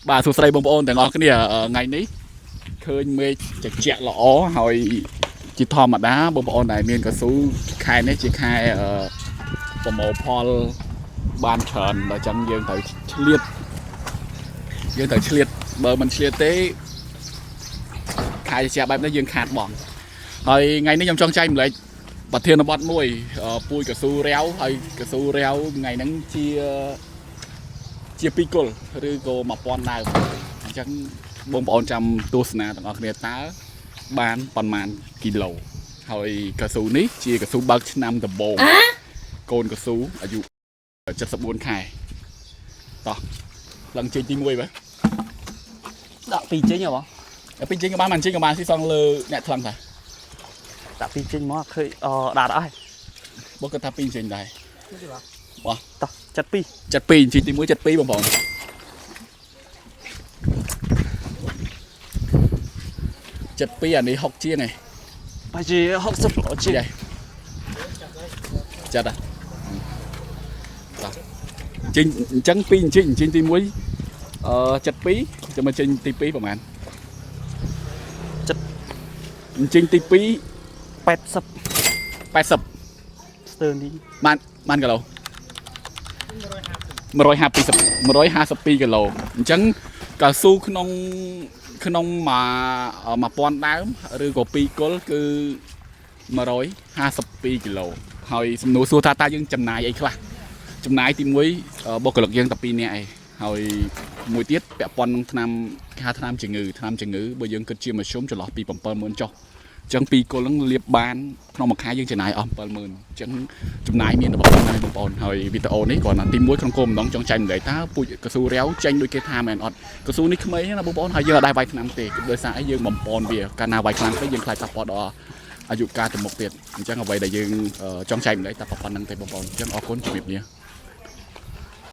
bà số sấy bông bôngទាំងអស់គ្នាថ្ងៃនេះឃើញមេឃត្រជាក់ល្អហើយជាធម្មតាបងប្អូនដែលមានកស៊ូខែនេះជាខែប្រមូលផលបានច្រើនដល់ចឹងយើងត្រូវឆ្លៀតបើមិនឆ្លៀតទេខែត្រជាក់បែបនេះយើងខាតបងហើយថ្ងៃនេះខ្ញុំចង់ចែកម្លែកប្រធានបទមួយពូជកស៊ូរាវហើយកស៊ូរាវថ្ងៃហ្នឹងជា2គល់ឬក៏1000ដើមអញ្ចឹងបងប្អូនចាំទស្សនាទាំងអស់គ្នាតើបានប៉ុន្មានគីឡូហើយកស៊ូនេះជាកស៊ូបើកឆ្នាំដំបូងកូនកស៊ូអាយុ74ខែតោះឡើងជិញទី1បើដាក់2ចេញហ៎បងពីជិញក៏បានមិនជិញក៏បានស៊ីសងលើអ្នកថ្លឹងដែរដាក់2ចេញមកឃើញដាក់អស់បងគាត់ថា2ចេញដែរបាទតោះ72ជិញទី1 72បងប្អូន72អានេះ60ជាងឯងបើជា60ល្អជាងចាត់ចេញអញ្ចឹង2ចេញទី1 72ចាំមកចេញទី2ប្រហែលចេញទី2 80ស្ទើរនេះបានគីឡូ152គីឡូអញ្ចឹងកៅស៊ូក្នុង1000ដើមឬក៏2គល់គឺ152គីឡូហើយសំណួរសួរថាយើងចំណាយអីខ្លះចំណាយទី1បុគ្គលិកយើងតែ2នាក់ឯងហើយមួយទៀតពាក់ព័ន្ធនឹងថ្នាំជំងឺបើយើងគិតជាមធ្យមចន្លោះពី70000ចុះអញ្ចឹង2គល់ហ្នឹងលាបបានក្នុងមួយខែយើងចំណាយអស់70000អញ្ចឹងចំណាយមានរបស់ណាបងប្អូនហើយវីដេអូនេះគ្រាន់តែទី1ក្នុងគោលបំណងចង់ចែកម្លែកតើពូជកស៊ូរាវចេញដូចគេថាមែនអត់កស៊ូនេះក្មេងណាបងប្អូនហើយយើងអត់ដែរវាយថ្នាំទេដោយសារអីយើងបំពន់វាកាលណាវាយខ្លាំងពេកយើងខ្លាចប៉ះពាល់ដល់អាយុកាលទៅមុខទៀតអញ្ចឹងអ្វីដែលយើងចង់ចែកម្លែកតែប៉ុណ្្នឹងទេបងប្អូនអញ្ចឹងអរគុណជំរាបលា